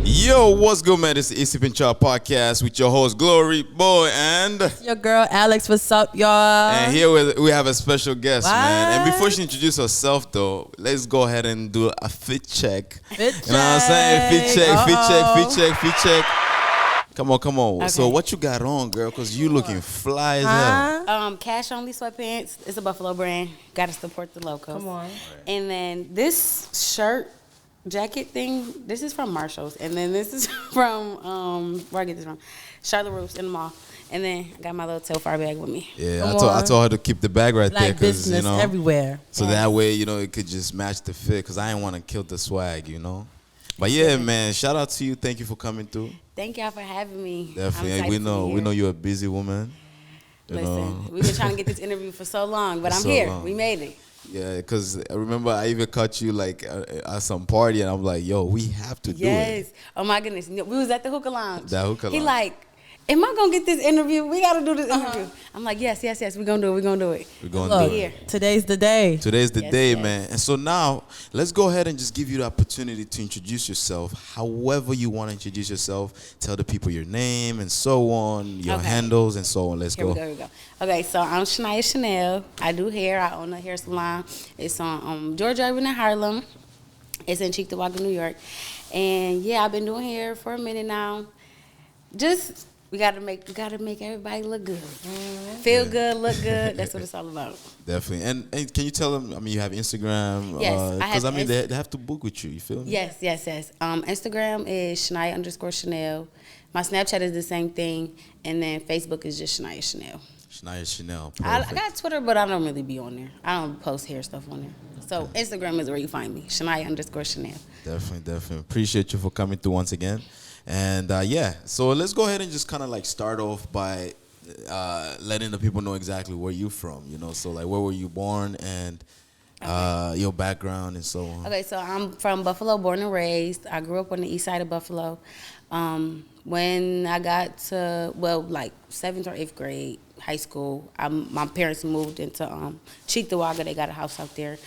Yo, what's good, man? This is East Sippin' Chop Podcast with your host, Glory Boy, and your girl, Alex. What's up, y'all? And here we have a special guest, man. And before she introduces herself, though, let's go ahead and do a fit check. Fit check. You know what I'm saying? Fit check. Come on. Okay. So what you got on, girl? Because you looking fly as hell. Cash only sweatpants. It's a Buffalo brand. Got to support the locals. Come on. And then this shirt, jacket thing, this is from Marshall's. And then this is from, where I get this from? Charlotte Roofs in the mall. And then I got my little Telfar bag with me. Yeah, I told her to keep the bag right there. Like business everywhere. So that way, it could just match the fit. Because I didn't want to kill the swag, But yeah, man, shout out to you. Thank you for coming through. Thank y'all for having me. Definitely. We know you're a busy woman. Listen, we've been trying to get this interview for so long, but I'm here. We made it. Yeah, because I remember I even caught you like at some party, and I'm like, yo, we have to do it. Yes. Oh, my goodness. We was at the hookah lounge. He lounge. like, am I going to get this interview? We got to do this interview. I'm like, yes. We're going to do it. We're going to do it. We're going to do it. Today's the day. Today's the day, man. And so now, let's go ahead and just give you the opportunity to introduce yourself however you want to introduce yourself. Tell the people your name and so on, your handles and so on. Here we go. Okay, so I'm Shaniya Chanel. I do hair. I own a hair salon. It's on George Irvin in Harlem. It's in Cheektowaga, New York. And yeah, I've been doing hair for a minute now. Just... We gotta make everybody look good. Feel good, look good. That's what it's all about. Definitely. And can you tell them, you have Instagram? Yes, because they have to book with you. You feel me? Yes. Instagram is Shaniya_Chanel. My Snapchat is the same thing. And then Facebook is just Shaniya Chanel. Shaniya Chanel. I got Twitter, but I don't really be on there. I don't post hair stuff on there. So Instagram is where you find me. Shaniya_Chanel. Definitely. Appreciate you for coming through once again. And so let's go ahead and just kind of like start off by letting the people know exactly where you're from, So like, where were you born and your background and so on. Okay, so I'm from Buffalo, born and raised. I grew up on the east side of Buffalo. When I got to, 7th or 8th grade, high school, my parents moved into Cheektowaga. They got a house out there.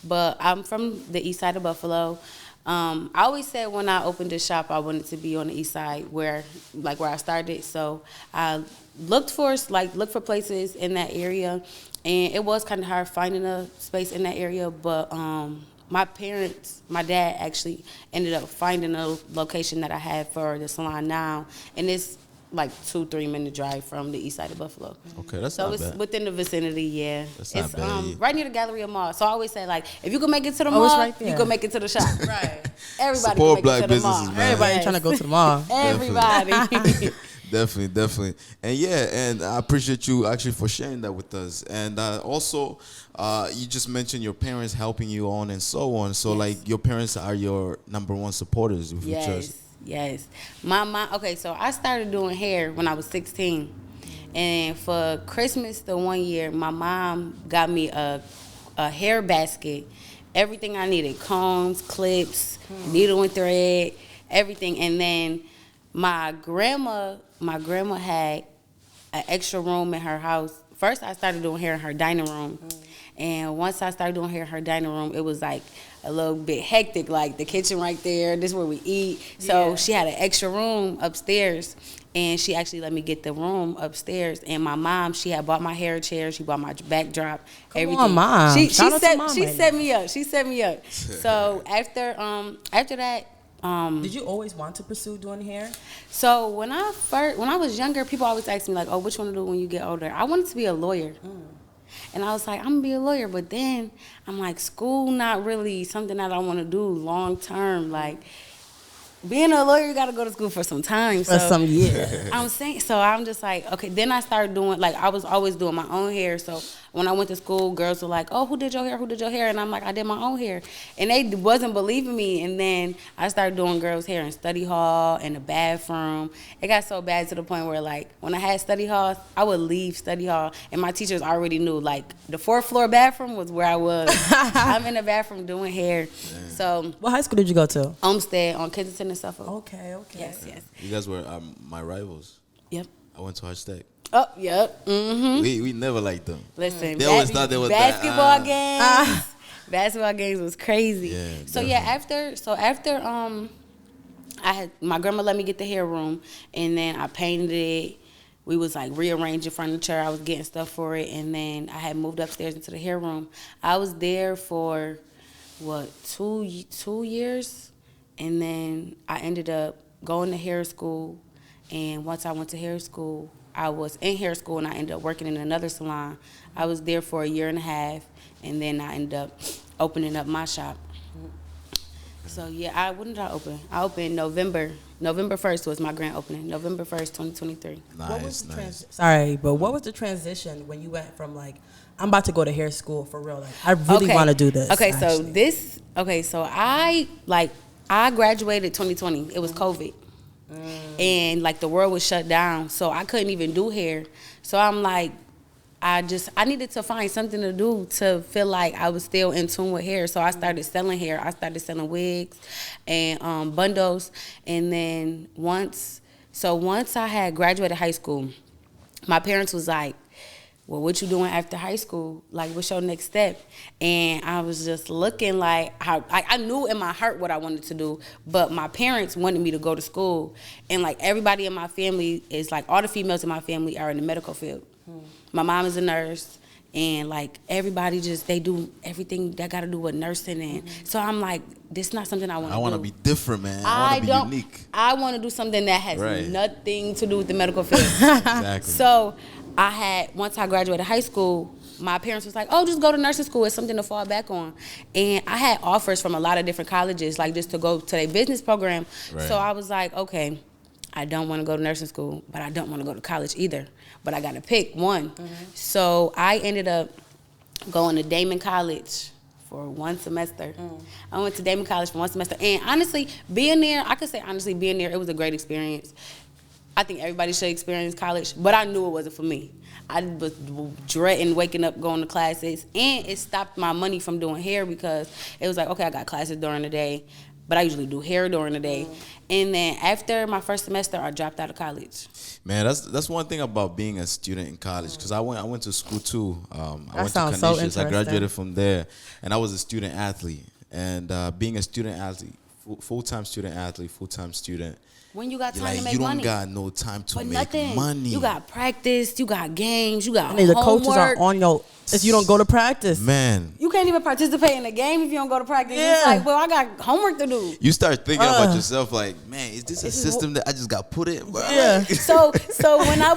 But I'm from the east side of Buffalo. I always said when I opened this shop, I wanted to be on the east side where I started. So I looked for places in that area, and it was kind of hard finding a space in that area. But my dad actually ended up finding a location that I have for the salon now, and it's like 2-3 minute drive from the east side of Buffalo. Okay, that's not bad. So it's within the vicinity, yeah. That's not bad. Right near the Galleria Mall. So I always say, if you can make it to the mall, right there. You can make it to the shop. Right. Everybody Support can make black it to the mall. businesses, man. Everybody trying to go to the mall. Everybody. Definitely. And I appreciate you actually for sharing that with us. And also, you just mentioned your parents helping you on and so on. So, your parents are your number one supporters. If you trust. Yes. My mom, so I started doing hair when I was 16. And for Christmas the one year, my mom got me a hair basket, everything I needed, combs, clips, needle and thread, everything. And then my grandma had an extra room in her house. First, I started doing hair in her dining room. And once I started doing hair in her dining room, it was like a little bit hectic, like the kitchen right there, this is where we eat. So she had an extra room upstairs, and she actually let me get the room upstairs. And my mom, she had bought my hair chair, she bought my backdrop, everything. Come on, Mom. She set me up. She set me up. So after that, did you always want to pursue doing hair? So when I was younger, people always asked me like, "Oh, what you want to do when you get older?" I wanted to be a lawyer. And I was like, I'm going to be a lawyer. But then I'm like, school not really something that I want to do long term. Like, being a lawyer, you got to go to school for some time. For some years. So I'm just like, okay. Then I started doing, I was always doing my own hair. So when I went to school, girls were like, oh, who did your hair? And I'm like, I did my own hair. And they wasn't believing me. And then I started doing girls' hair in study hall, in the bathroom. It got so bad to the point where, when I had study halls, I would leave study hall. And my teachers already knew, the 4th floor bathroom was where I was. I'm in the bathroom doing hair. Damn. So what high school did you go to? Olmsted on Kensington and Suffolk. Okay. Yes. You guys were my rivals. Yep. I went to High Oh, yep. Mm-hmm. We never liked them. Listen, they always thought they was basketball games. Basketball games was crazy. Yeah, so definitely. after my grandma let me get the hair room, and then I painted it. We was like rearranging furniture. I was getting stuff for it, and then I had moved upstairs into the hair room. I was there for what 2 years, and then I ended up going to hair school. And once I went to hair school, I was in hair school, and I ended up working in another salon. I was there for a year and a half, and then I ended up opening up my shop. So yeah, when did I open? I opened November 1st was my grand opening. November 1st, 2023. Nice. Sorry, but what was the transition when you went from like, I'm about to go to hair school for real? Like, I really want to do this. Okay, actually. so I graduated 2020. It was COVID. And like the world was shut down, so I couldn't even do hair. So I'm like, I needed to find something to do to feel like I was still in tune with hair. So I started selling hair. I started selling wigs and bundles. And then once I had graduated high school, my parents was like, well, what you doing after high school? Like, what's your next step? And I was just looking like I knew in my heart what I wanted to do, but my parents wanted me to go to school. And like everybody in my family is like, all the females in my family are in the medical field. My mom is a nurse, and like everybody they do everything that got to do with nursing. And so I'm like, this is not something I want to do. I want to be different, man. I want to be unique. I want to do something that has nothing to do with the medical field. Exactly. So once I graduated high school, my parents was like, oh, just go to nursing school. It's something to fall back on. And I had offers from a lot of different colleges, like just to go to their business program. Right. So I was like, okay, I don't want to go to nursing school, but I don't want to go to college either. But I got to pick one. So I ended up going to Damon College for 1 semester. I went to Damon College for 1 semester. And honestly, being there, it was a great experience. I think everybody should experience college, but I knew it wasn't for me. I was dreading waking up, going to classes, and it stopped my money from doing hair because it was like, okay, I got classes during the day, but I usually do hair during the day. And then after my first semester, I dropped out of college. Man, that's one thing about being a student in college, because I went to school too. I went to sounds so Canisius. I interesting. graduated from there, and I was a student athlete. And being a student athlete, full-time student. When you got time to make money. You don't got no time to make money. You got practice, you got games, you got homework. The coaches are on your, if you don't go to practice. Man. You can't even participate in the game if you don't go to practice. Yeah. It's like, well, I got homework to do. You start thinking about yourself like, man, is this a system that I just got put in? Yeah. So when I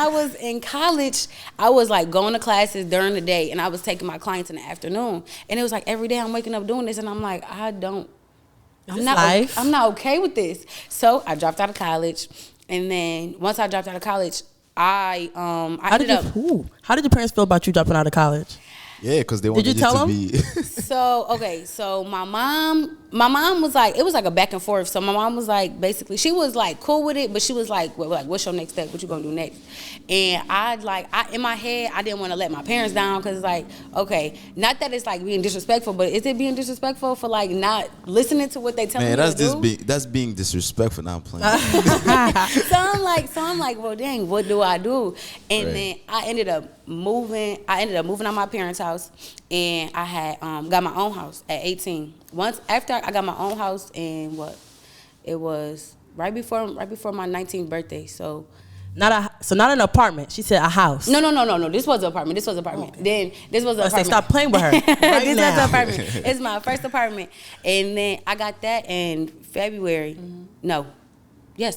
was in college, I was like going to classes during the day, and I was taking my clients in the afternoon. And it was like every day I'm waking up doing this, and I'm like, I'm not okay with this. So I dropped out of college, and then once I dropped out of college, I ended up. How did your parents feel about you dropping out of college? Yeah, because they wanted you tell to be. So my mom was like, it was like a back and forth. So my mom was like, basically, she was like cool with it, but she was like, what's your next step? What you gonna do next? And in my head, I didn't want to let my parents down, because it's like, okay, not that it's like being disrespectful, but is it being disrespectful for like not listening to what they tell me to do? That's being disrespectful. Now I'm playing. So I'm like, well, dang, what do I do? And then I ended up moving out my parents' house, and I had got my own house at 18. Once after I got my own house, and it was right before my 19th birthday. So not an apartment. She said a house. No. This was an apartment. Okay. Then this was an apartment. Stop playing with her. Right this now. was an apartment. It's my first apartment, and then I got that in February.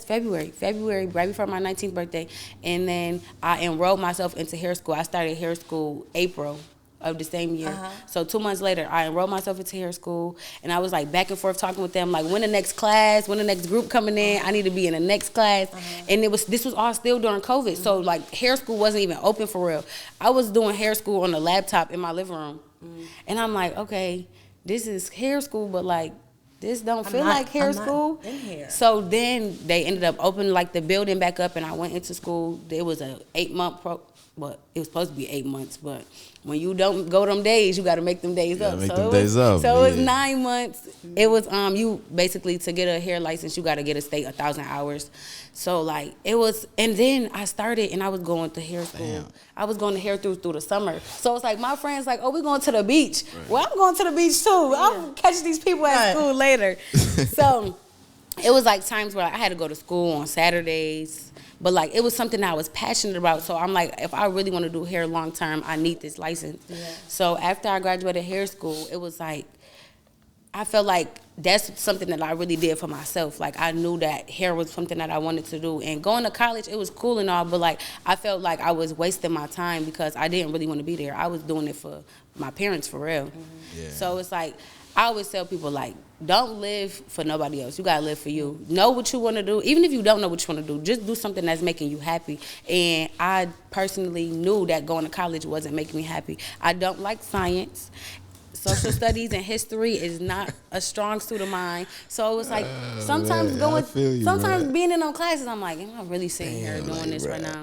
February, right before my 19th birthday. And then I enrolled myself into hair school. I started hair school April of the same year. So 2 months later, I enrolled myself into hair school, and I was like back and forth talking with them, like when the next group coming in, I need to be in the next class. And this was all still during COVID. So like hair school wasn't even open for real. I was doing hair school on the laptop in my living room. And I'm like, okay, this is hair school, but like, this don't feel like hair school. In here. So then they ended up opening like the building back up, and I went into school. There was a 8-month it was supposed to be 8 months, but when you don't go them days, you got to make them days up. So it was 9 months. It was you basically, to get a hair license, you got to get a state 1,000 hours. So like it was, and then I started, and I was going to hair school. Damn. I was going to hair through the summer. So it's like my friends like, oh, we're going to the beach. Right. Well, I'm going to the beach too. I'll catch these people at school later. it was like times where I had to go to school on Saturdays, but like it was something I was passionate about. So I'm like, if I really want to do hair long term, I need this license. Yeah. So after I graduated hair school, it was like, I felt like that's something that I really did for myself. Like I knew that hair was something that I wanted to do. And going to college, it was cool and all, but like I felt like I was wasting my time because I didn't really want to be there. I was doing it for my parents for real. Yeah. So it's like, I always tell people like, don't live for nobody else. You gotta live for you. Know what you want to do. Even if you don't know what you want to do, just do something that's making you happy. And I personally knew that going to college wasn't making me happy. I don't like science. Social studies and history is not a strong suit of mine. So it was like sometimes being in those classes, I'm like, am I really sitting here doing this right now?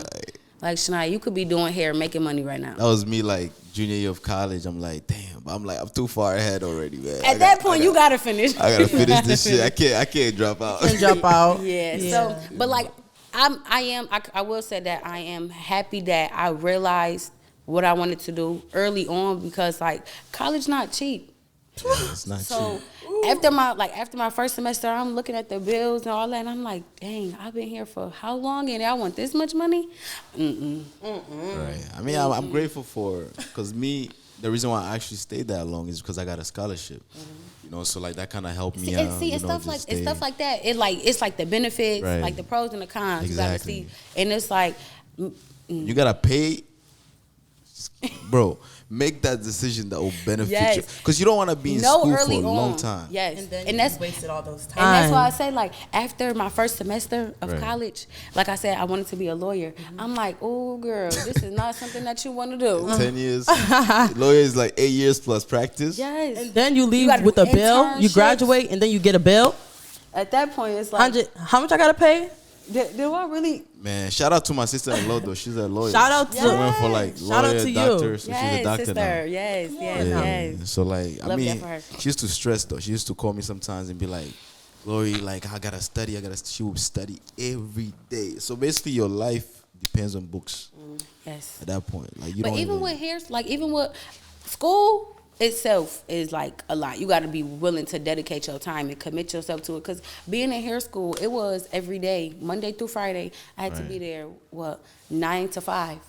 Like, Shaniya, you could be doing hair, making money right now. That was me, like, junior year of college. I'm like, damn. I'm too far ahead already, man. At that point, you gotta finish. I gotta finish this shit. I can't drop out. And drop out. Yeah. So, but like, I will say that I am happy that I realized what I wanted to do early on because like college not cheap. Yeah, it's not So cheap. after my first semester, I'm looking at the bills and all that, and I'm like, dang, I've been here for how long, and I want this much money? Right. I mean, I'm grateful for because the reason why I actually stayed that long is because I got a scholarship. You know, so like that kind of helped me out. It's stuff like that. It's like the benefits, Right. like the pros and the cons. Exactly. You gotta see, and it's like, You gotta pay, bro. Make that decision that will benefit you, Yes. because you don't want to be in school for a early long on. time. Yes, And then and you that's wasted all those time. And that's why I say, like, after my first semester of Right. college, like I said, I wanted to be a lawyer. I'm like, oh, girl, this is not something that you want to do. 10 years. Lawyer is like 8 years plus practice. Yes. And then you leave gotta with do a bill. You internships. graduate, and then you get a bill. At that point, it's like, 100. How much I gotta pay? do I really? Man, shout out to my sister in law though. She's a lawyer. Shout out to- She went for like Shout out lawyer, to you. doctor, so she's a Yes, doctor sister. now. Yes, yes, Yeah. yes. So like, I Love that mean, for her. she used to stress though. She used to call me sometimes and be like, "Glory, like I gotta study. She would study every day. So basically, your life depends on books Yes. at that point. Like you But don't even even, with hair, like even with school itself is like a lot. You got to be willing to dedicate your time and commit yourself to it. Because being in hair school, it was every day, Monday through Friday. I had to be there 9 to 5.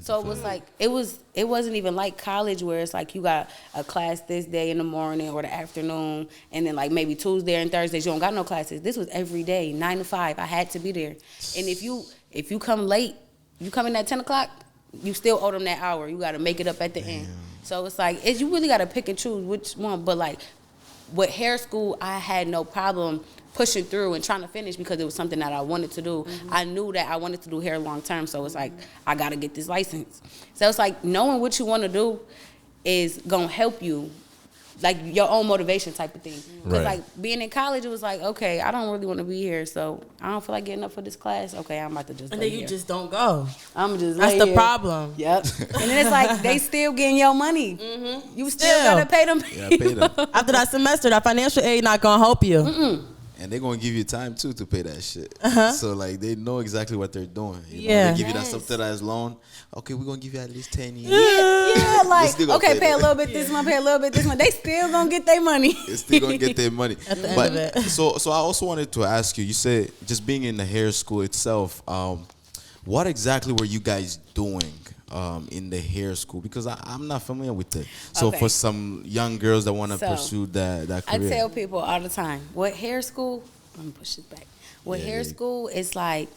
So it was like it wasn't even like college where it's like you got a class this day in the morning or the afternoon, and then like maybe Tuesday and Thursdays you don't got no classes. This was every day, 9 to 5. I had to be there. And if you come late, you come in at 10 o'clock, you still owe them that hour. You got to make it up at the end. So it's like you really got to pick and choose which one. But like with hair school, I had no problem pushing through and trying to finish because it was something that I wanted to do. I knew that I wanted to do hair long term, so it's like I got to get this license. So it's like knowing what you want to do is going to help you, like your own motivation type of thing. Because Right. like being in college, it was like, okay, I don't really want to be here, so I don't feel like getting up for this class. Okay, I'm about to just And lay then you here. just don't go. I'm just That's lay the here. problem. Yep. And then it's like they still getting your money. You still Still. gotta pay them. yeah, pay them, After that semester, that financial aid not gonna help you. and they're gonna give you time too to pay that shit. So like they know exactly what they're doing. You know? Yeah. They give you that Yes. subsidized loan. Okay, we're gonna give you at least 10 years. Yeah, like still gonna okay, pay pay a them. little bit this month, pay a little bit this month. They still gonna get their money. They're still gonna get their money. At the end But of it. so I also wanted to ask you. You said just being in the hair school itself. What exactly were you guys doing in the hair school? Because I'm not familiar with it. So Okay. for some young girls that want to So, pursue that I career, tell people all the time, what hair school? Let me push this back. What Yeah, hair yeah. school is like.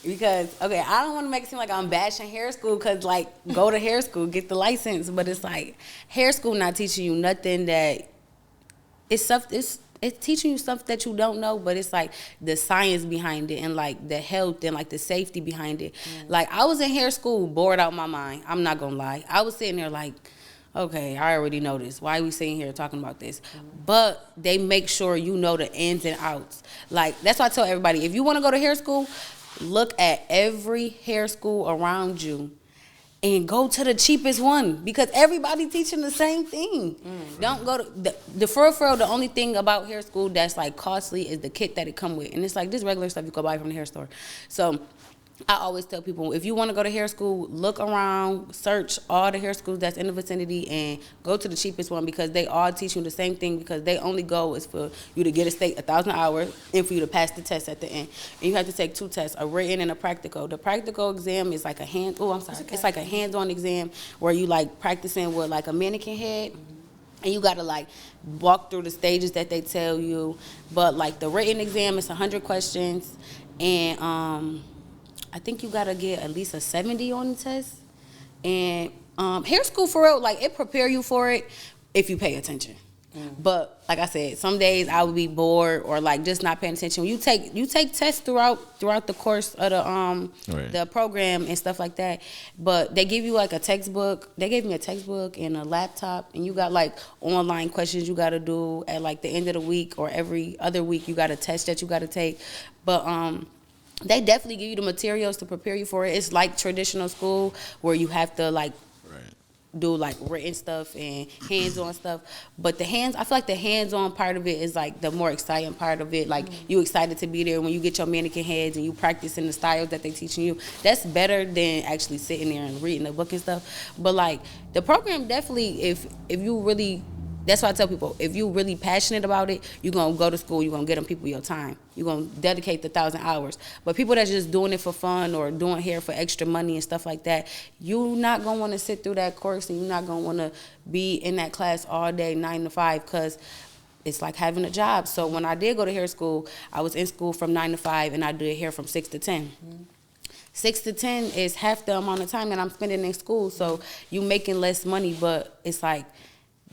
Because okay, I don't want to make it seem like I'm bashing hair school because like go to hair school, get the license, but it's like hair school not teaching you nothing that it's stuff. It's teaching you stuff that you don't know, but it's like the science behind it and like the health and like the safety behind it. Like I was in hair school bored out my mind. I'm not gonna lie. I was sitting there like, okay, I already know this. Why are we sitting here talking about this? But they make sure you know the ins and outs. Like that's why I tell everybody, if you want to go to hair school, look at every hair school around you and go to the cheapest one because everybody teaching the same thing. Don't go to the for real, the only thing about hair school that's like costly is the kit that it come with. And it's like this regular stuff you go buy from the hair store. So I always tell people, if you want to go to hair school, look around, search all the hair schools that's in the vicinity, and go to the cheapest one, because they all teach you the same thing, because their only goal is for you to get a state 1,000 hours and for you to pass the test at the end. And you have to take 2 tests, a written and a practical. The practical exam is like a it's like a hands-on exam where you like practicing with like a mannequin head. And you gotta like walk through the stages that they tell you. But like the written exam is 100 questions, and I think you gotta get at least a 70 on the test. And hair school, for real, like, it prepare you for it if you pay attention. But like I said, some days I would be bored or like just not paying attention. You take tests throughout the course of the program and stuff like that. But they give you like a textbook. They gave me a textbook and a laptop, and you got like online questions you got to do at like the end of the week, or every other week you got a test that you got to take. But they definitely give you the materials to prepare you for it. It's like traditional school where you have to like do like written stuff and hands-on stuff. But I feel like the hands-on part of it is like the more exciting part of it. Like you excited to be there when you get your mannequin heads and you practicing the styles that they teaching you. That's better than actually sitting there and reading the book and stuff. But like the program definitely, if you really, that's why I tell people, if you really passionate about it, you're going to go to school, you're going to get them people your time. You're going to dedicate the 1,000 hours. But people that's just doing it for fun or doing hair for extra money and stuff like that, you're not going to want to sit through that course, and you're not going to want to be in that class all day, 9 to 5, because it's like having a job. So when I did go to hair school, I was in school from 9 to 5, and I did hair from 6 to 10. 6 to 10 is half the amount of time that I'm spending in school. So you making less money, but it's like,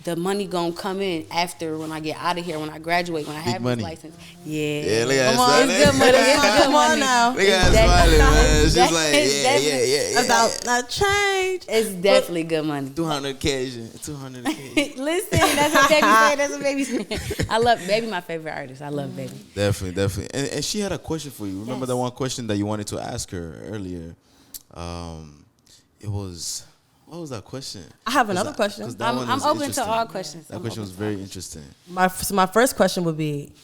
the money gonna come in after, when I get out of here, when I graduate, when I have this license. Yeah, look at come on, it's good money. It's good Come on money. now. Look at her smiling, man. She's like, yeah. About not change. It's definitely good money. 200 occasion. 200 occasion. Listen, that's what baby said. That's what baby said. I love Baby, my favorite artist. I love Baby. Definitely. And she had a question for you. Remember that one question that you wanted to ask her earlier? It was... What was that question? I have another question. I'm open to all questions. That question was very interesting. My first question would be,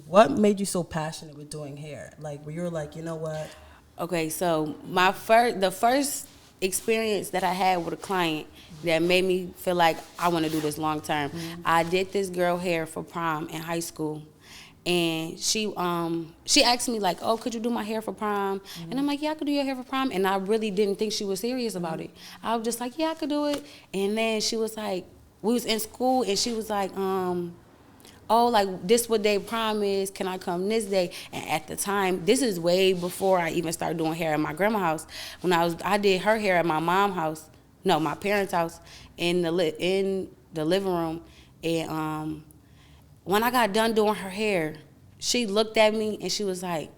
what made you so passionate with doing hair? Like, where you were like, you know what? Okay, so the first experience that I had with a client that made me feel like I want to do this long term. I did this girl hair for prom in high school. And she asked me like, oh, could you do my hair for prom? And I'm like, yeah, I could do your hair for prom. And I really didn't think she was serious about it. I was just like, yeah, I could do it. And then she was like, we was in school, and she was like, oh, like, this what day prom is, can I come this day? And at the time, this is way before I even started doing hair at my grandma's house. When I did her hair at my my parents' house in the living room. And when I got done doing her hair, she looked at me and she was like,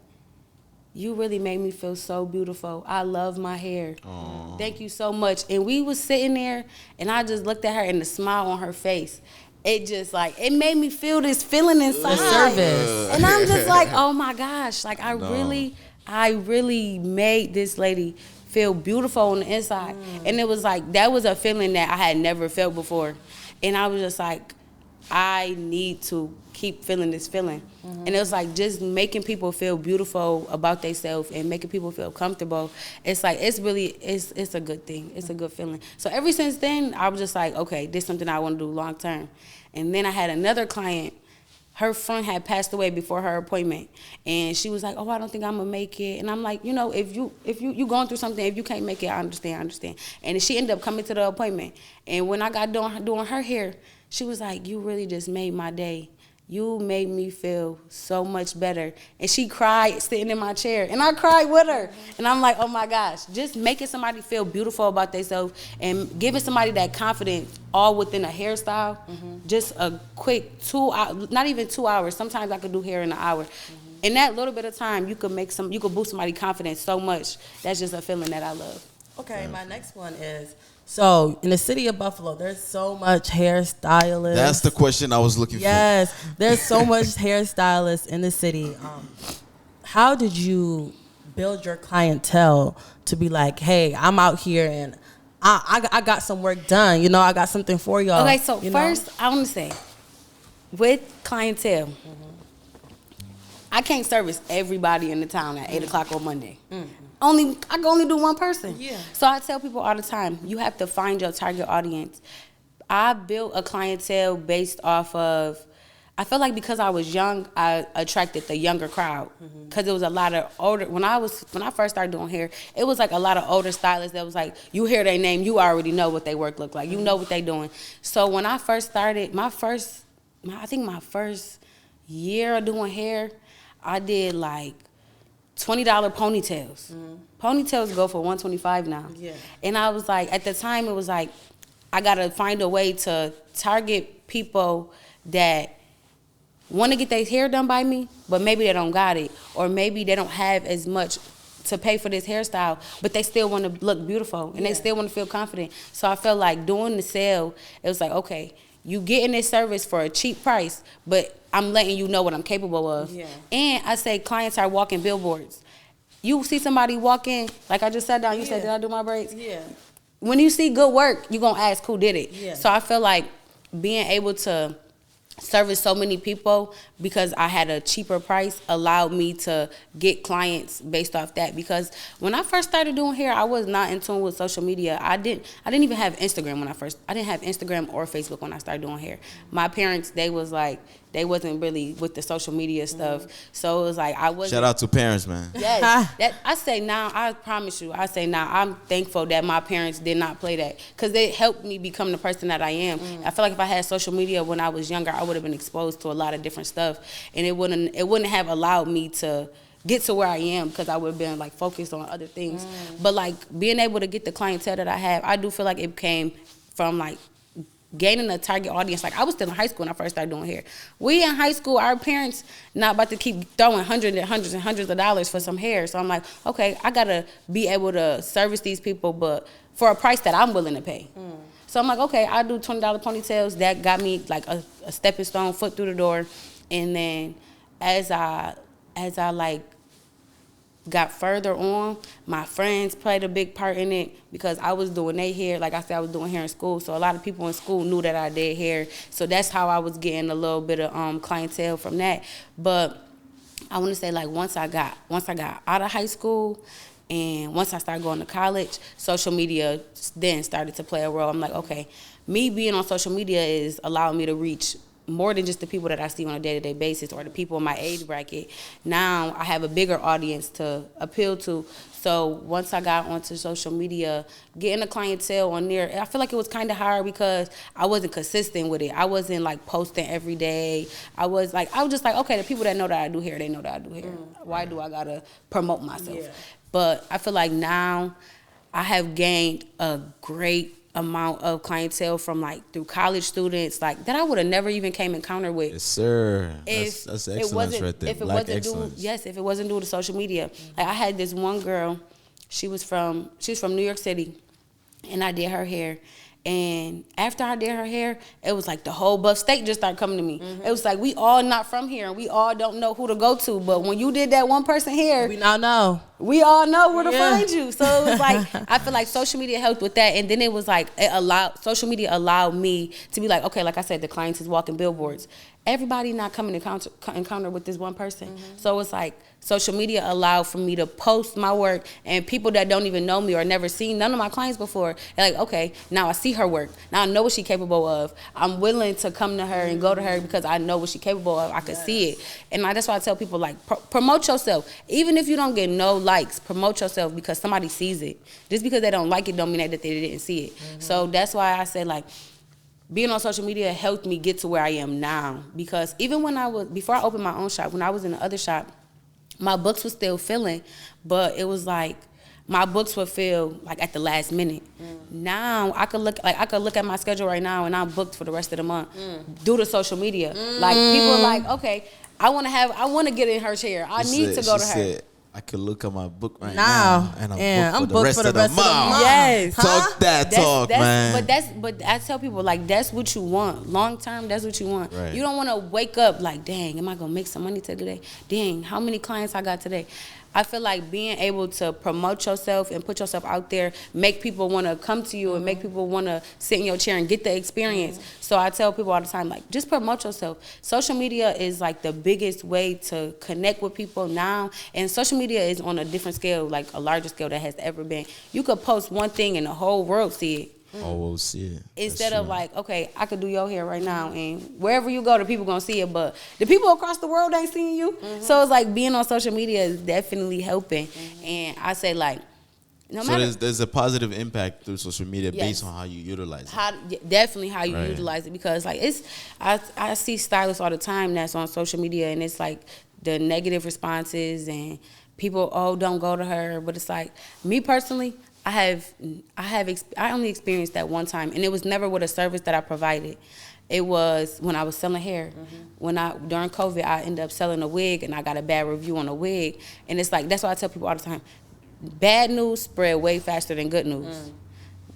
you really made me feel so beautiful. I love my hair. Aww. Thank you so much. And we was sitting there, and I just looked at her, and the smile on her face, it just like, it made me feel this feeling inside. Service. And I'm just like, oh my gosh, like I really made this lady feel beautiful on the inside. And it was like, that was a feeling that I had never felt before. And I was just like, I need to keep feeling this feeling. And it was like just making people feel beautiful about themselves and making people feel comfortable. It's like, it's a good thing. It's a good feeling. So ever since then, I was just like, okay, this is something I want to do long term. And then I had another client. Her friend had passed away before her appointment, and she was like, oh, I don't think I'm gonna make it. And I'm like, you know, if you going through something, if you can't make it, I understand. And she ended up coming to the appointment. And when I got doing her hair, she was like, you really just made my day. You made me feel so much better. And she cried sitting in my chair, and I cried with her. And I'm like, oh my gosh, just making somebody feel beautiful about themselves and giving somebody that confidence all within a hairstyle. Just a quick 2 hours, not even 2 hours. Sometimes I could do hair in an hour. In that little bit of time, you could boost somebody's confidence so much. That's just a feeling that I love. Okay, my next one is, so in the city of Buffalo, there's so much hairstylists. That's the question I was looking for. Yes, there's so much hairstylists in the city. How did you build your clientele to be like, hey, I'm out here and I got some work done. You know, I got something for y'all. Okay, so first, I want to say, with clientele, I can't service everybody in the town at 8 o'clock on Monday. I can only do one person. Yeah. So I tell people all the time, you have to find your target audience. I built a clientele based off of, I feel like because I was young, I attracted the younger crowd. Because it was a lot of older, when I first started doing hair, it was like a lot of older stylists that was like, you hear their name, you already know what their work look like. You know what they doing. So when I first started, I think my first year of doing hair, I did like $20 ponytails. Ponytails go for $125 now. Yeah. And I was like, at the time, it was like, I gotta find a way to target people that want to get their hair done by me, but maybe they don't got it, or maybe they don't have as much to pay for this hairstyle, but they still want to look beautiful and they still want to feel confident. So I felt like doing the sale, it was like, okay, you getting this service for a cheap price, but I'm letting you know what I'm capable of. Yeah. And I say clients are walking billboards. You see somebody walking, like I just sat down, you said, did I do my braids? Yeah. When you see good work, you're going to ask who did it. Yeah. So I feel like being able to service so many people because I had a cheaper price allowed me to get clients based off that. Because when I first started doing hair, I was not in tune with social media. I didn't even have Instagram I didn't have Instagram or Facebook when I started doing hair. My parents, they wasn't really with the social media stuff. So it was like I wasn't. Shout out to parents, man. Yes. I say now, I promise you, I'm thankful that my parents did not play that because they helped me become the person that I am. I feel like if I had social media when I was younger, I would have been exposed to a lot of different stuff, and it wouldn't have allowed me to get to where I am because I would have been like focused on other things. But like being able to get the clientele that I have, I do feel like it came from like gaining a target audience. Like I was still in high school when I first started doing hair. We in high school, our parents not about to keep throwing hundreds and hundreds of dollars for some hair. So I'm like, okay, I gotta be able to service these people, but for a price that I'm willing to pay. So I'm like, okay, I'll do $20 ponytails. That got me like a stepping stone, foot through the door. And then as I like got further on, my friends played a big part in it because I was doing their hair. Like I said, I was doing hair in school, so a lot of people in school knew that I did hair. So that's how I was getting a little bit of clientele from that. But I want to say like once I got out of high school and once I started going to college, social media then started to play a role. I'm like, okay, me being on social media is allowing me to reach more than just the people that I see on a day-to-day basis or the people in my age bracket. Now I have a bigger audience to appeal to. So once I got onto social media, getting a clientele on there, I feel like it was kind of hard because I wasn't consistent with it. I wasn't like posting every day. I was just like, okay, the people that know that I do hair, they know that I do hair. Why do I gotta promote myself? Yeah. But I feel like now I have gained a great amount of clientele from like through college students like that I would have never even came encounter with. Yes, sir. That's excellence right there. Black excellence. If it wasn't due to social media. Like I had this one girl, she's from New York City, and I did her hair. And after I did her hair, it was like the whole Buff State just started coming to me. It was like we all not from here and we all don't know who to go to. But when you did that one person hair, we now know. We all know where to find you. So it was like I feel like social media helped with that. And then it was like social media allowed me to be like, okay, like I said, the clients is walking billboards. Everybody not coming to encounter with this one person. So it's like social media allowed for me to post my work, and people that don't even know me or never seen none of my clients before, they're like, okay, now I see her work. Now I know what she's capable of. I'm willing to come to her and go to her because I know what she's capable of. I can see it. And that's why I tell people, like, promote yourself. Even if you don't get no likes, promote yourself because somebody sees it. Just because they don't like it don't mean that they didn't see it. So that's why I say, like, being on social media helped me get to where I am now. Because even before I opened my own shop, when I was in the other shop, my books were still filling, but it was like my books would fill like at the last minute. Now I could look at my schedule right now and I'm booked for the rest of the month due to social media. Like people are like, okay, I want to get in her chair. I need to go to her. I could look at my book right now, and I'm booked for the rest of the month. Yes, talk talk, man. But I tell people, like, that's what you want. Long term, that's what you want. Right. You don't want to wake up like, dang, am I gonna make some money today? Dang, how many clients I got today? I feel like being able to promote yourself and put yourself out there, make people want to come to you and make people want to sit in your chair and get the experience. So I tell people all the time, like, just promote yourself. Social media is like the biggest way to connect with people now, and social media is on a different scale, like a larger scale that has ever been. You could post one thing and the whole world see it. Oh, we'll see it. Instead of like, okay, I could do your hair right now, and wherever you go, the people gonna see it, but the people across the world ain't seeing you. So it's like being on social media is definitely helping. And I say, like, no matter. So there's a positive impact through social media Yes. based on how you utilize it. Definitely how you Right. utilize it, because like I see stylists all the time that's on social media, and it's like the negative responses and people, oh, don't go to her. But it's like, me personally, I only experienced that one time, and it was never with a service that I provided. It was when I was selling hair. During COVID, I ended up selling a wig, and I got a bad review on a wig. And it's like, that's why I tell people all the time, bad news spread way faster than good news.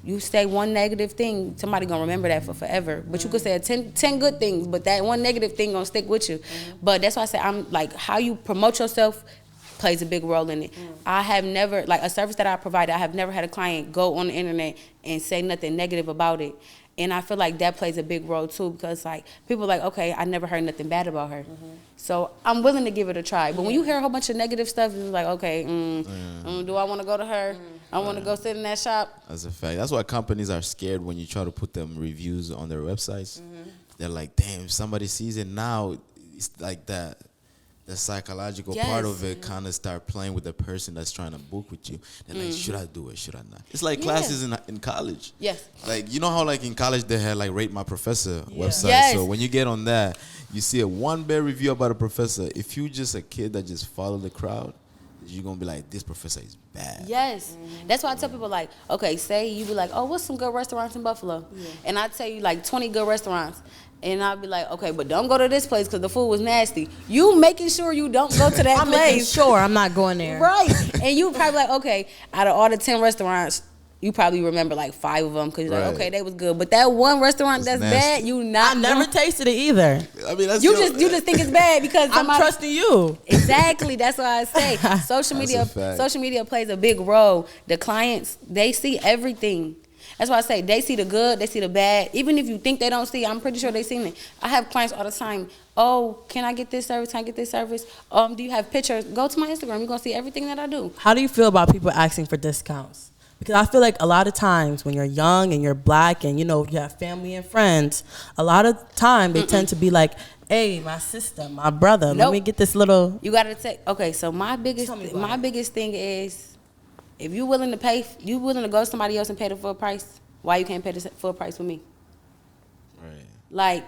You say one negative thing, somebody gonna remember that for forever. But you could say 10 good things, but that one negative thing gonna stick with you. But that's why I say, I'm like, how you promote yourself plays a big role in it. I have never, like, a service that I provide, I have never had a client go on the internet and say nothing negative about it. And I feel like that plays a big role too, because like people are like, okay, I never heard nothing bad about her. So I'm willing to give it a try. But when you hear a whole bunch of negative stuff, it's like, okay, do I want to go to her? I want to go sit in that shop. That's a fact. That's why companies are scared when you try to put them reviews on their websites. They're like, damn, if somebody sees it now, it's like that. The psychological part of it kind of start playing with the person that's trying to book with you. They're like, should I do it? Should I not? It's like classes in college. Yes. Like, you know how like in college they had like Rate My Professor website. Yes. So when you get on that, you see a one bad review about a professor. If you just a kid that just follow the crowd, you're going to be like, this professor is bad. Yes. That's why I tell people, like, okay, say you be like, oh, what's some good restaurants in Buffalo? And I tell you like 20 good restaurants. And I'll be like, okay, but don't go to this place because the food was nasty. You making sure you don't go to that I'm place. making sure I'm not going there. Right. And you probably like, okay, out of all the 10 restaurants, you probably remember like 5 of them because you're like, okay, they was good. But that one restaurant that's nasty. bad, you not. I never tasted it either. I mean, that's You just think it's bad because I'm trusting you. Exactly. That's why I say social media plays a big role. The clients, they see everything. That's why I say they see the good, they see the bad. Even if you think they don't see, I'm pretty sure they seen it. I have clients all the time. Oh, can I get this service? Can I get this service? Do you have pictures? Go to my Instagram. You're gonna see everything that I do. How do you feel about people asking for discounts? Because I feel like a lot of times when you're young and you're black and you know you have family and friends, a lot of time they tend to be like, hey, my sister, my brother, let me get this little. You gotta take. Okay, so my biggest thing is, if you willing to go to somebody else and pay the full price, why you can't pay the full price with me? Right. Like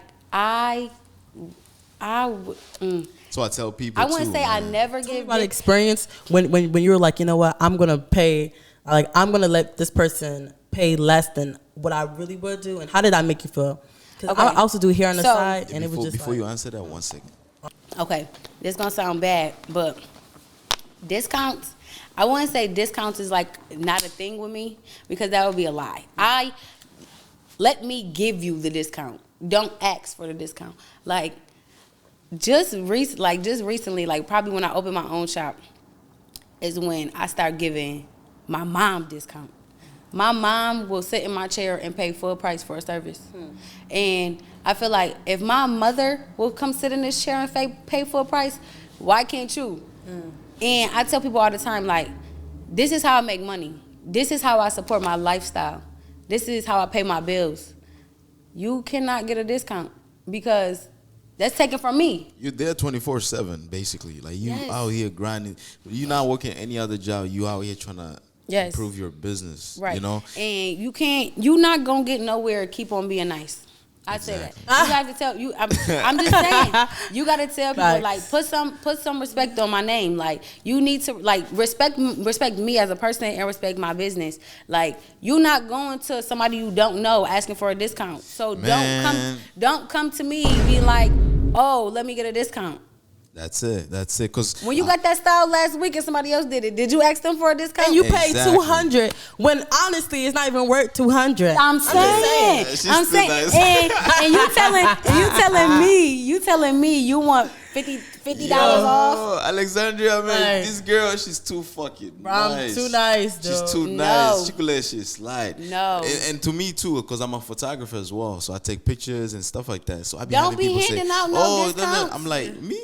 So I tell people I wouldn't say I never give About experience when you were like, you know what, I'm gonna pay, like I'm gonna let this person pay less than what I really would do, and how did that make you feel? Because I also do hair on the side, and it was just before like, you answer that, 1 second. Okay, this gonna sound bad, but discounts. I wouldn't say discounts is like not a thing with me because that would be a lie. Let me give you the discount. Don't ask for the discount. Like just recently, like probably when I opened my own shop, is when I start giving my mom discount. My mom will sit in my chair and pay full price for a service. And I feel like if my mother will come sit in this chair and pay full price, why can't you? And I tell people all the time, like, this is how I make money. This is how I support my lifestyle. This is how I pay my bills. You cannot get a discount because that's taken from me. You're there 24/7, basically. Like you out here grinding. You're not working any other job. You out here trying to improve your business. Right. You know? And you're not going to get nowhere, keep on being nice. I say that. You got to tell you. I'm just saying. You got to tell people like put some respect on my name. Like you need to like respect me as a person and respect my business. Like you're not going to somebody you don't know asking for a discount. So don't come to me being like, oh, let me get a discount. That's it. Cause when you got that style last week and somebody else did it, did you ask them for a discount? And you paid $200 when honestly it's not even worth $200. I'm saying. And you telling me you want $50 off. Alexandria, man, Right. this girl, she's too fucking Bro, I'm nice. too nice, dude. She's too No. nice. She could let shit slide. No. And to me too, because I'm a photographer as well, so I take pictures and stuff like that. So I be Don't having be people handing say, out no "Oh, discounts." I'm like, me?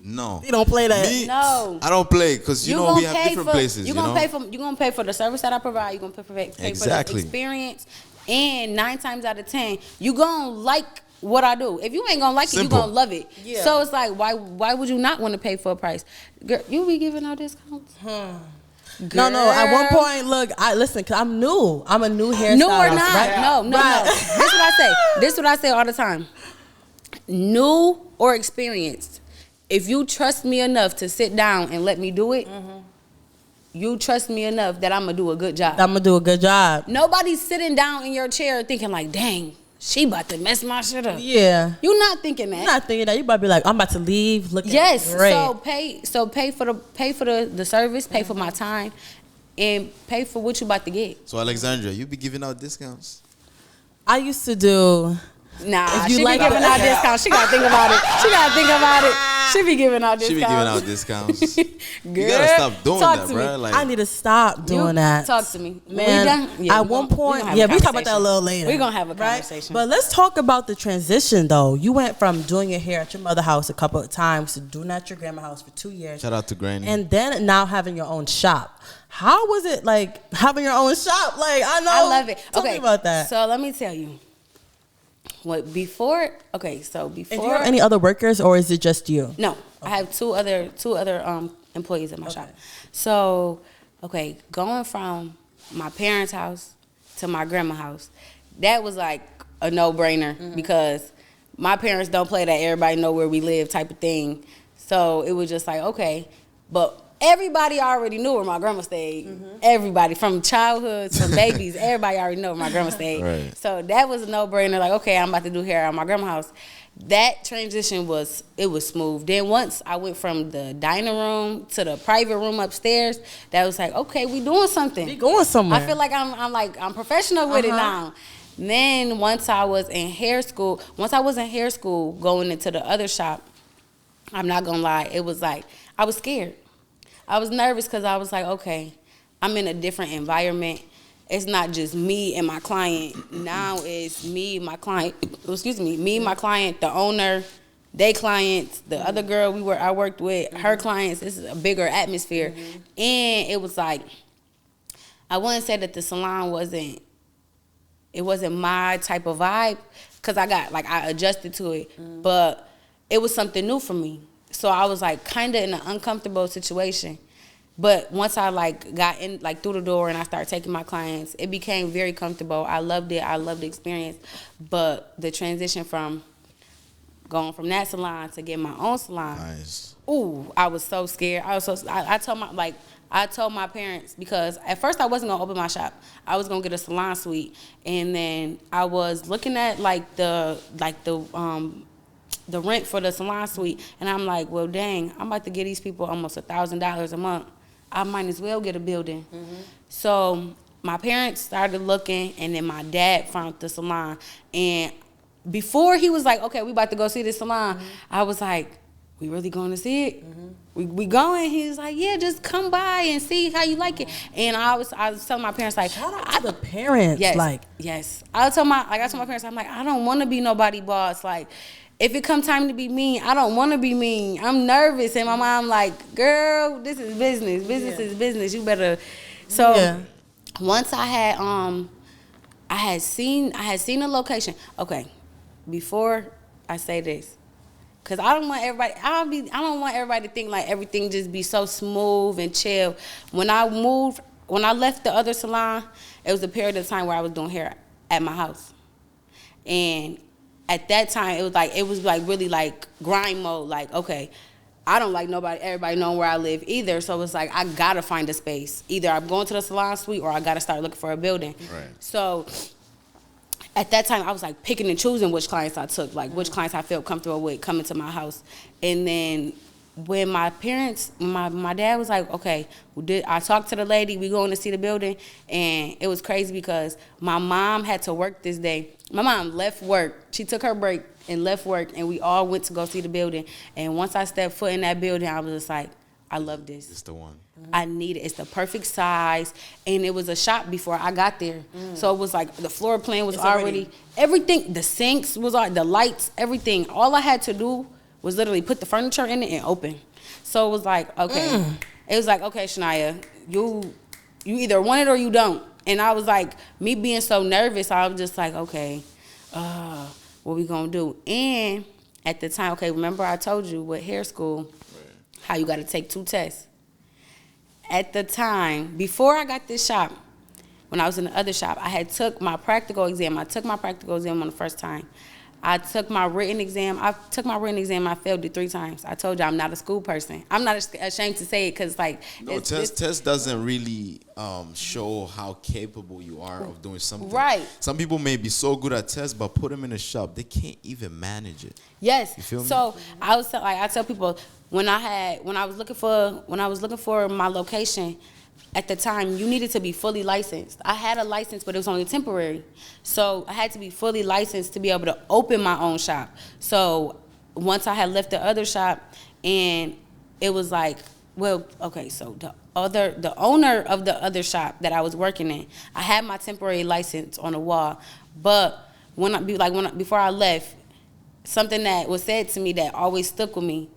No. You don't play that. Me? No. I don't play because you know gonna we have pay different for, places. You're gonna pay for the service that I provide. You're gonna pay for Exactly. the experience, and 9 times out of 10, you gonna like what I do. If you ain't gonna like it, you Simple. gonna love it. Yeah. So it's like, why would you not want to pay for a price? Girl, you be giving out discounts? No. At one point, look, listen, cause I'm new. I'm a new hairstylist. No or not? Right? No. Right. This what I say. This what I say all the time. New or experienced. If you trust me enough to sit down and let me do it, you trust me enough that I'm gonna do a good job. I'm gonna do a good job. Nobody's sitting down in your chair thinking like, dang, she about to mess my shit up. Yeah. You not thinking that. You're not thinking that. You about to be like, I'm about to leave. Looking Yes. great. So pay for the service, pay for my time, and pay for what you about to get. So Alexandria, you be giving out discounts? I used to do. Nah, If you she like be giving the- out discounts. She gotta think about it. She be giving out discounts. She be giving out discounts. Girl, You gotta stop doing talk that, to bro. me. Like, I need to stop doing that. Talk to me. Man, We done? Yeah, at we one gon- point, we gonna have yeah, a we talk about that a conversation. little later. We're gonna have a right? conversation. But let's talk about the transition, though. You went from doing your hair at your mother's house a couple of times to doing it at your grandma's house for 2 years. shout out to Granny. And then now having your own shop. How was it like having your own shop? Like, I know. I love it. Tell me about that. So let me tell you. What before? Okay, so And do you before have any other workers, or is it just you? No, I have two other employees at my shop. So, okay, going from my parents' house to my grandma's house, that was like a no-brainer because my parents don't play that everybody know where we live type of thing. So it was just like, okay, but everybody already knew where my grandma stayed. Everybody from childhood, from babies, everybody already know where my grandma stayed. Right. So that was a no-brainer. Like, okay, I'm about to do hair at my grandma's house. That transition was smooth. Then once I went from the dining room to the private room upstairs, that was like, okay, we doing something. We going somewhere. I feel like I'm professional with it now. Then once I was in hair school, going into the other shop, I'm not gonna lie, it was like I was scared. I was nervous because I was like, okay, I'm in a different environment. It's not just me and my client. Now it's me, my client, my client, the owner, they clients, the other girl I worked with, her clients. This is a bigger atmosphere. And it was like, I wouldn't say that the salon wasn't my type of vibe because I adjusted to it. But it was something new for me. So I was like kind of in an uncomfortable situation. But once I got in through the door and I started taking my clients, it became very comfortable. I loved it. I loved the experience. But the transition from going from that salon to getting my own salon, Nice. ooh, I was so scared. I told my parents because at first I wasn't gonna open my shop. I was gonna get a salon suite, and then I was looking at the rent for the salon suite, and I'm like, well, dang, I'm about to give these people almost $1,000 a month. I might as well get a building. So my parents started looking, and then my dad found the salon. And before he was like, okay, we about to go see this salon, I was like, we really going to see it? We going? He was like, yeah, just come by and see how you like it. And I was telling my parents, like, Shout out to the parents. yes, yes. I told my parents, I'm like, I don't want to be nobody boss. Like, if it come time to be mean, I don't want to be mean. I'm nervous. And my mom like, girl, this is business. Business is business. You better. So once I had seen a location. Okay, before I say this, because I don't want everybody to think like everything just be so smooth and chill. When I left the other salon, it was a period of time where I was doing hair at my house. And at that time, it was really grind mode. Like, okay, I don't like everybody knowing where I live either. So it's like I gotta find a space. Either I'm going to the salon suite or I gotta start looking for a building. Right. So at that time, I was like picking and choosing which clients I took, like which clients I felt comfortable with coming to my house. And then when my parents, my dad was like, okay, I talked to the lady, we going to see the building, and it was crazy because my mom had to work this day. My mom left work. She took her break and left work, and we all went to go see the building. And once I stepped foot in that building, I was just like, I love this. It's the one. I need it. It's the perfect size. And it was a shop before I got there. So it was like the floor plan was already, everything, the sinks was the lights, everything. All I had to do was literally put the furniture in it and open. So it was like, okay. It was like, okay, Shaniya, you either want it or you don't. And I was like, me being so nervous, I was just like, okay, what we gonna do? And at the time, okay, remember I told you with hair school, how you gotta take 2 tests. At the time, before I got this shop, when I was in the other shop, I had took my practical exam. I took my practical exam on the first time. I took my written exam. I failed it 3 times. I told you I'm not a school person. I'm not ashamed to say it because, like, test doesn't really show how capable you are of doing something. Right. Some people may be so good at tests, but put them in a shop, they can't even manage it. Yes. You feel me? So I tell people when I was looking for my location. At the time, you needed to be fully licensed. I had a license, but it was only temporary. So I had to be fully licensed to be able to open my own shop. So once I had left the other shop, and it was like, well, okay, so the owner of the other shop that I was working in, I had my temporary license on the wall. But before I left, something that was said to me that always stuck with me,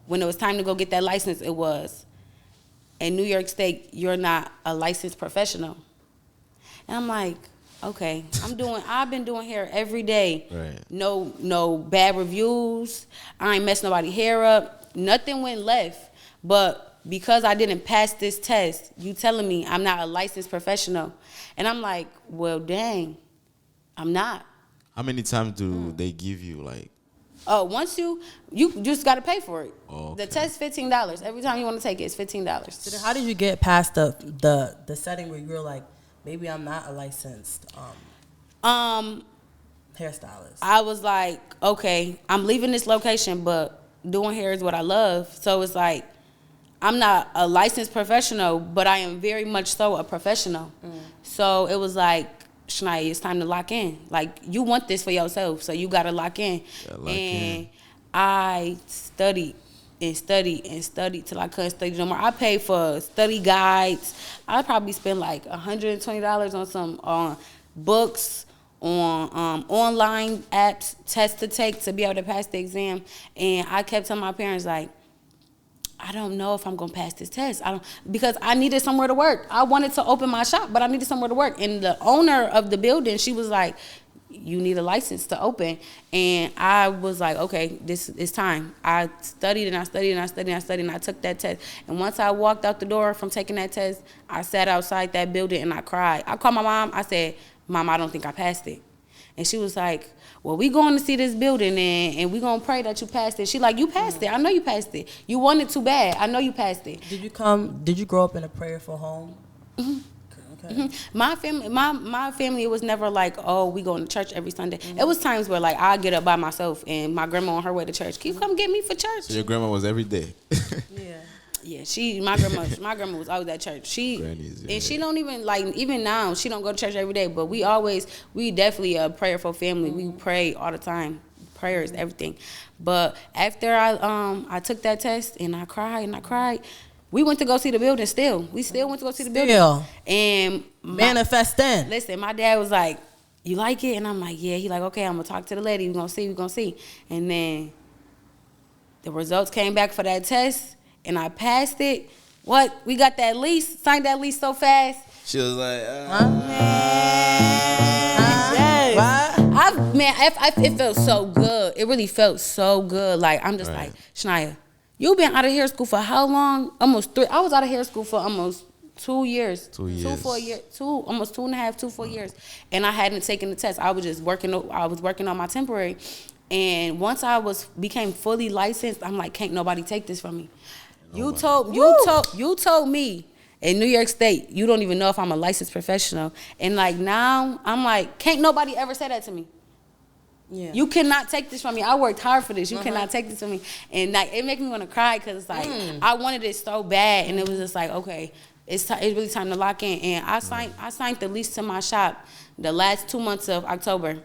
when it was time to go get that license, it was, in New York State, you're not a licensed professional. And I'm like, okay, I've been doing hair every day. Right. No bad reviews. I ain't messed nobody's hair up. Nothing went left. But because I didn't pass this test, you telling me I'm not a licensed professional. And I'm like, well, dang, I'm not. How many times do they give you, like? Oh, once you just got to pay for it. Oh, okay. The test $15. Every time you want to take it, it's $15. So then how did you get past the setting where you're like, maybe I'm not a licensed hairstylist? I was like, okay, I'm leaving this location, but doing hair is what I love. So it's like, I'm not a licensed professional, but I am very much so a professional. So it was like, Shaniya, it's time to lock in. Like, you want this for yourself, so you got to lock in. I studied and studied and studied till I couldn't study no more. I paid for study guides. I probably spent like $120 on some books, on online apps, tests to take to be able to pass the exam. And I kept telling my parents, like, I don't know if I'm gonna pass this test. Because I needed somewhere to work. I wanted to open my shop, but I needed somewhere to work. And the owner of the building, she was like, you need a license to open. And I was like, okay, this is time. I studied and I studied and I studied and I studied and I took that test. And once I walked out the door from taking that test, I sat outside that building and I cried. I called my mom. I said, Mom, I don't think I passed it. And she was like, well, we going to see this building and we going to pray that you passed it. She like, you passed it. I know you passed it. You want it too bad. I know you passed it. Did you grow up in a prayerful home? Mm-hmm. Okay. Mm-hmm. My family, it was never like, oh, we going to church every Sunday. It was times where like I'll get up by myself and my grandma on her way to church. Can you come get me for church? So your grandma was every day. Yeah, my grandma was always at church. She don't even even now she don't go to church every day. But we definitely a prayerful family. We pray all the time. Prayer is everything. But after I took that test and I cried. We went to go see the building. We still went to go see the building. And manifesting. Listen, my dad was like, "You like it?" And I'm like, "Yeah." He like, "Okay, I'm gonna talk to the lady. We gonna see." And then the results came back for that test. And I passed it. What? We got that lease, signed that lease so fast. She was like, yes. It felt so good. It really felt so good. Like, I'm just like, Shaniya, you been out of hair school for how long? Almost 3. I was out of hair school for almost 2 years. 2 years. Almost 2.5, 4 years. And I hadn't taken the test. I was just working on my temporary. And once I became fully licensed, I'm like, can't nobody take this from me. You told me in New York State, you don't even know if I'm a licensed professional. And like now, I'm like, can't nobody ever say that to me. Yeah. You cannot take this from me. I worked hard for this. You cannot take this from me. And like it makes me want to cry because it's like I wanted it so bad, and it was just like, okay, it's really time to lock in. And I signed the lease to my shop the last 2 months of October.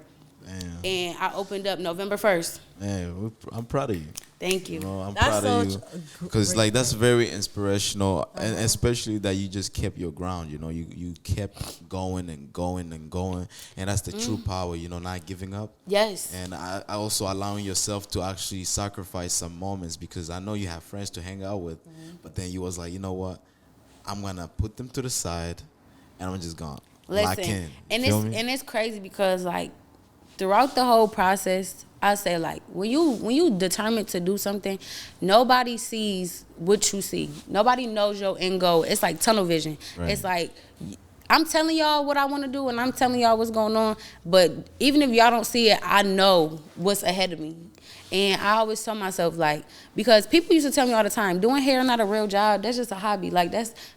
Damn. And I opened up November 1st. Man, I'm proud of you. Thank you. You know, I'm That's proud of such you a because great like that's very inspirational, and especially that you just kept your ground. You know, you kept going and going and going, and that's the true power. You know, not giving up. Yes. And I also allowing yourself to actually sacrifice some moments because I know you have friends to hang out with, but then you was like, you know what, I'm gonna put them to the side, and I'm just gonna lock in. And Feel me? it's crazy because like throughout the whole process, I say like when you determined to do something, nobody sees what you see. Nobody knows your end goal. It's like tunnel vision. Right. It's like I'm telling y'all what I want to do and I'm telling y'all what's going on, but even if y'all don't see it, I know what's ahead of me. And I always tell myself like, because people used to tell me all the time, doing hair not a real job, that's just a hobby. Like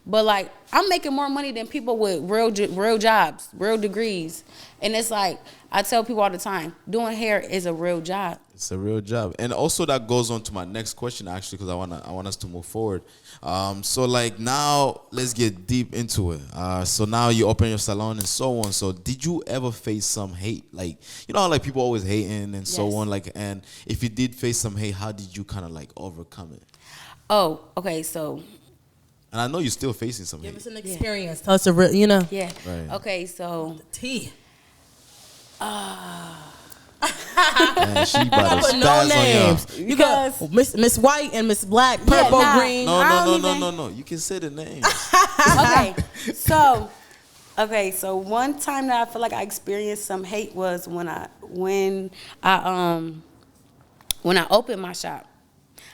but like I'm making more money than people with real jobs, real degrees. And it's like, I tell people all the time, doing hair is a real job. It's a real job, and also that goes on to my next question actually, because I want us to move forward. So like now let's get deep into it. So now you open your salon and so on. So did you ever face some hate? Like you know how like people always hating and so Yes. on. Like, and if you did face some hate, how did you kind of like overcome it? Oh, okay, so And I know you're still facing some Give hate. us an experience. Tell us a real, you know. yeah. Right. Okay, so T. Man, she about to Put no spaz on names. y'all. You got Miss White and Miss Black, purple, nah. green. I don't No. You can say the name. Okay, so one time that I feel like I experienced some hate was when I opened my shop.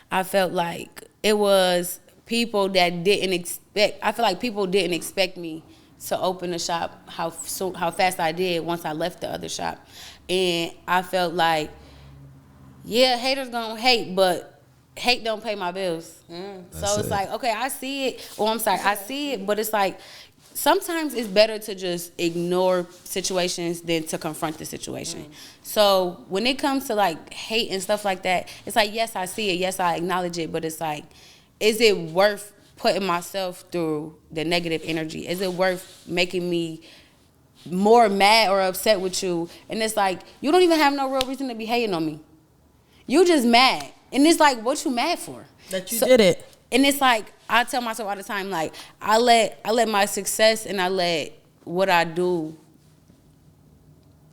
I felt like it was people that didn't expect. I feel like people didn't expect me to open the shop how fast I did once I left the other shop, and I felt like, yeah, haters gonna hate, but hate don't pay my bills. So it's like, okay, I see it. Oh, I'm sorry, I see it, but it's like sometimes it's better to just ignore situations than to confront the situation. So when it comes to like hate and stuff like that, it's like, yes, I see it, yes, I acknowledge it, but it's like, is it worth putting myself through the negative energy? Is it worth making me more mad or upset with you? And it's like, you don't even have no real reason to be hating on me. You just mad. And it's like, what you mad for? That you did it. And it's like, I tell myself all the time, like, I let my success and I let what I do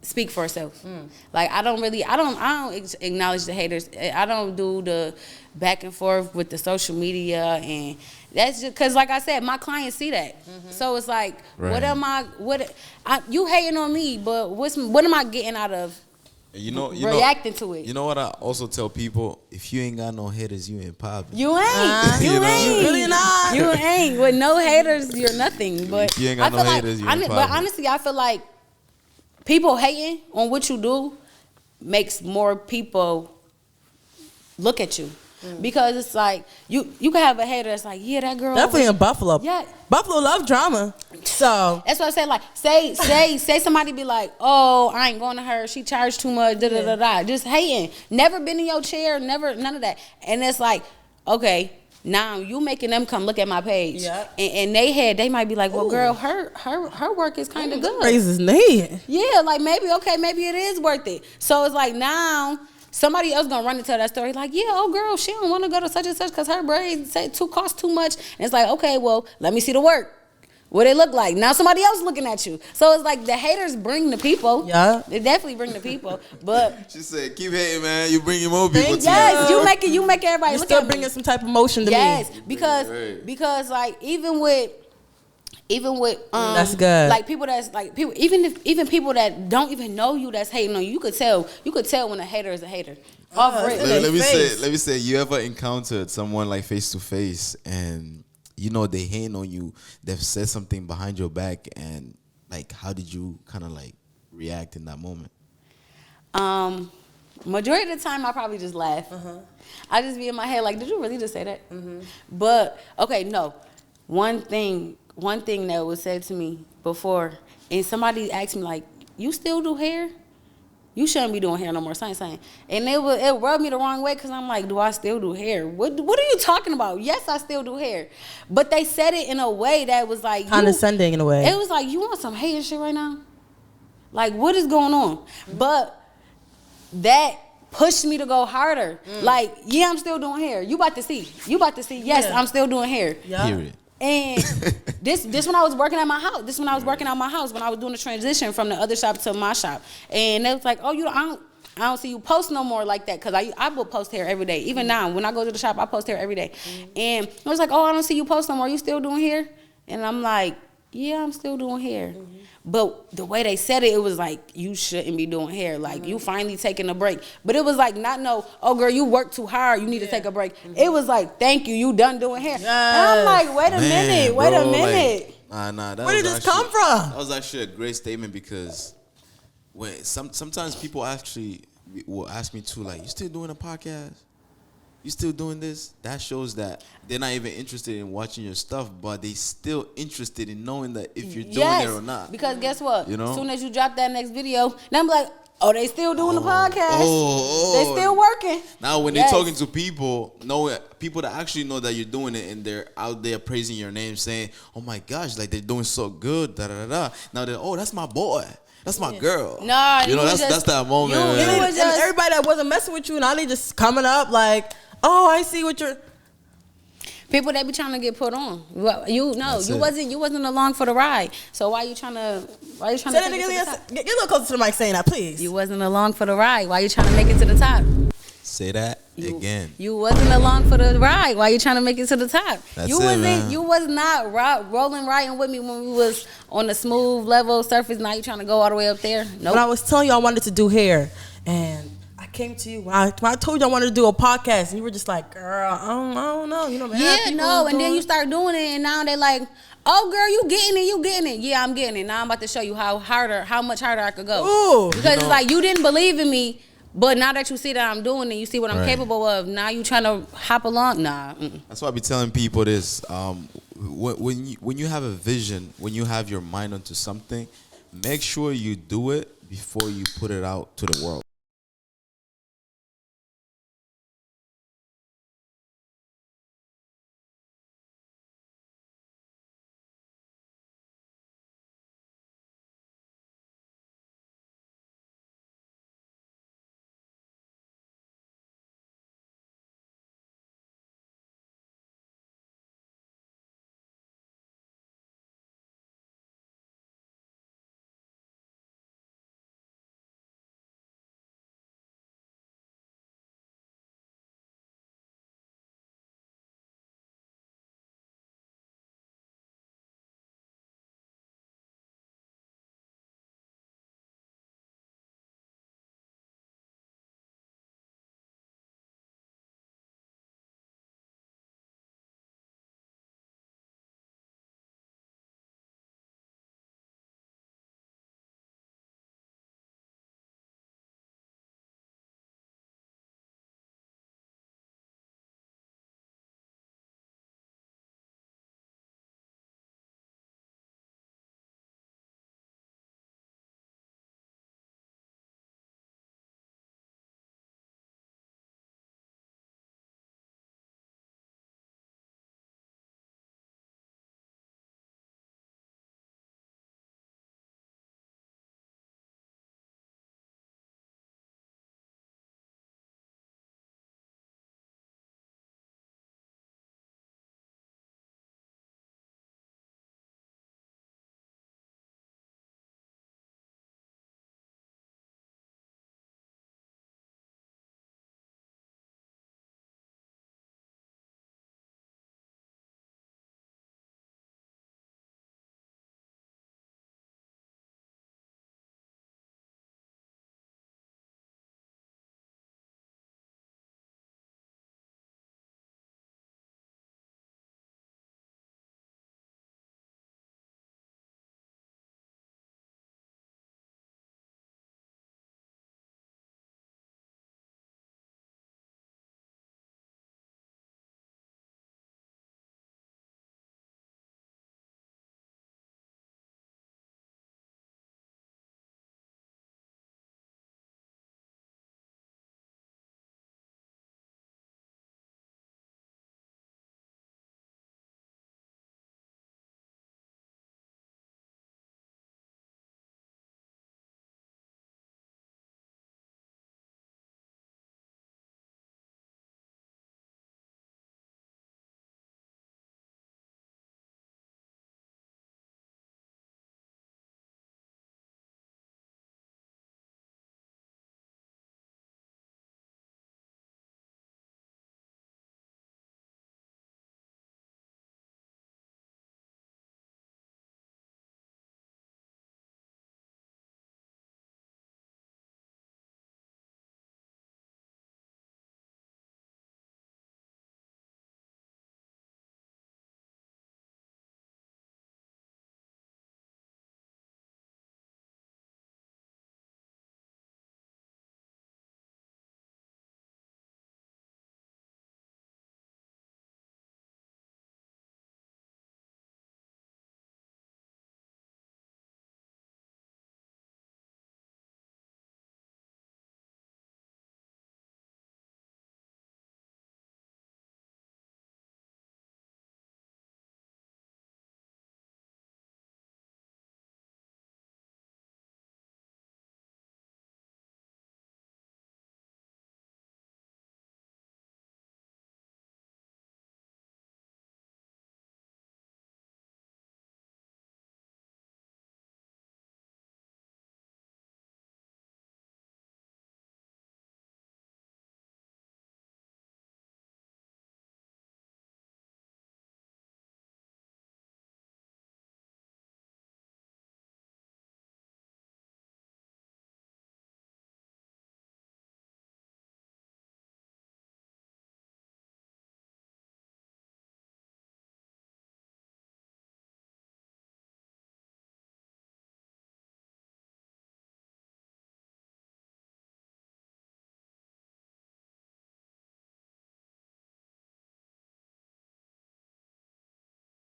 speak for itself. Like, I don't acknowledge the haters. I don't do the back and forth with the social media, and that's just because, like I said, my clients see that. So it's like, Right. You hating on me, but what am I getting out of reacting to it? You know what I also tell people? If you ain't got no haters, you ain't popping. You ain't. You know? ain't. You really not. You ain't. With no haters, you're nothing. But If you ain't got I no feel haters, you ain't but popping. honestly, I feel like people hating on what you do makes more people look at you. Because it's like you can have a hater that's like, yeah, that girl Definitely in Buffalo. Yeah. Buffalo love drama. So that's what I said. Like, say somebody be like, oh, I ain't going to her. She charged too much. Da da da da. Just hating. Never been in your chair. Never none of that. And it's like, okay, now you making them come look at my page. Yeah. And they might be like, well, girl, her work is kind of good. praises need. Yeah, like maybe it is worth it. So it's like now somebody else gonna run and tell that story like, yeah, oh girl, she don't want to go to such and such because her braids cost too much. And it's like, okay, well, let me see the work. What it look like. Now somebody else looking at you. So it's like the haters bring the people. Yeah. They definitely bring the people. But She said, "Keep hating, man. You bringing more people to yes, you." you make everybody You look still at bringing me. some type of emotion to Yes, me. because like even with That's good. like people that's like people even people that don't even know you that's hating on you. You could tell when a hater is a hater. Off rip. Let me face. say, you ever encountered someone like face to face, and you know they hating on you? They've said something behind your back, and like, how did you kind of like react in that moment? Majority of the time, I probably just laugh. I just be in my head like, did you really just say that? But okay, no. One thing that was said to me before, and somebody asked me like, you still do hair? You shouldn't be doing hair no more. Same. And it rubbed me the wrong way because I'm like, do I still do hair? What are you talking about? Yes, I still do hair. But they said it in a way that was like condescending in a way. It was like, you want some hater shit right now? Like, what is going on? But that pushed me to go harder. Like, yeah, I'm still doing hair. You about to see. Yes, I'm still doing hair. Yeah. Period. And this when I was working at my house. When I was doing the transition from the other shop to my shop. And they was like, oh, I don't see you post no more like that. Because I will post hair every day. Even now, when I go to the shop, I post hair every day. And I was like, oh, I don't see you post no more. You still doing hair? And I'm like, yeah, I'm still doing hair. But the way they said it was like, you shouldn't be doing hair. Like, you finally taking a break. But it was like, not no, oh, girl, you work too hard. You need to take a break. It was like, thank you. You done doing hair. Yes. And I'm like, wait a minute. Like, nah. Where did this come from? That was actually a great statement because sometimes people actually will ask me too, like, you still doing a podcast? You still doing this? That shows that they're not even interested in watching your stuff, but they still interested in knowing that if you're doing it or not. Because guess what? You know? As soon as you drop that next video, then I'm like, oh, they still doing the podcast. They still working. Now, when they're talking to people that actually know that you're doing it, and they're out there praising your name, saying, "Oh my gosh, like they're doing so good." Da da da. Now they're, oh, that's my boy. That's my girl. Nah, you know, that's that moment. And everybody that wasn't messing with you, now they just coming up like, oh, I see what you're. People that be trying to get put on. Well, you wasn't along for the ride. So why you trying to say that again? Get a little closer to the mic saying that, please. You wasn't along for the ride. Why you trying to make it to the top? Say that again. You wasn't along for the ride. Why you trying to make it to the top? Man. You was not rolling riding with me when we was on the smooth level surface. Now you trying to go all the way up there? Nope. When I was telling you I wanted to do hair, and I came to you when I told you I wanted to do a podcast, and you were just like, girl, I don't know. You know, man. Yeah, no. And then you start doing it, and now they like, oh, girl, you getting it. Yeah, I'm getting it. Now I'm about to show you how much harder I could go. Ooh, because it's like you didn't believe in me. But now that you see that I'm doing it, you see what I'm capable of. Now you trying to hop along? Nah. That's why I be telling people this. When you have a vision, when you have your mind onto something, make sure you do it before you put it out to the world.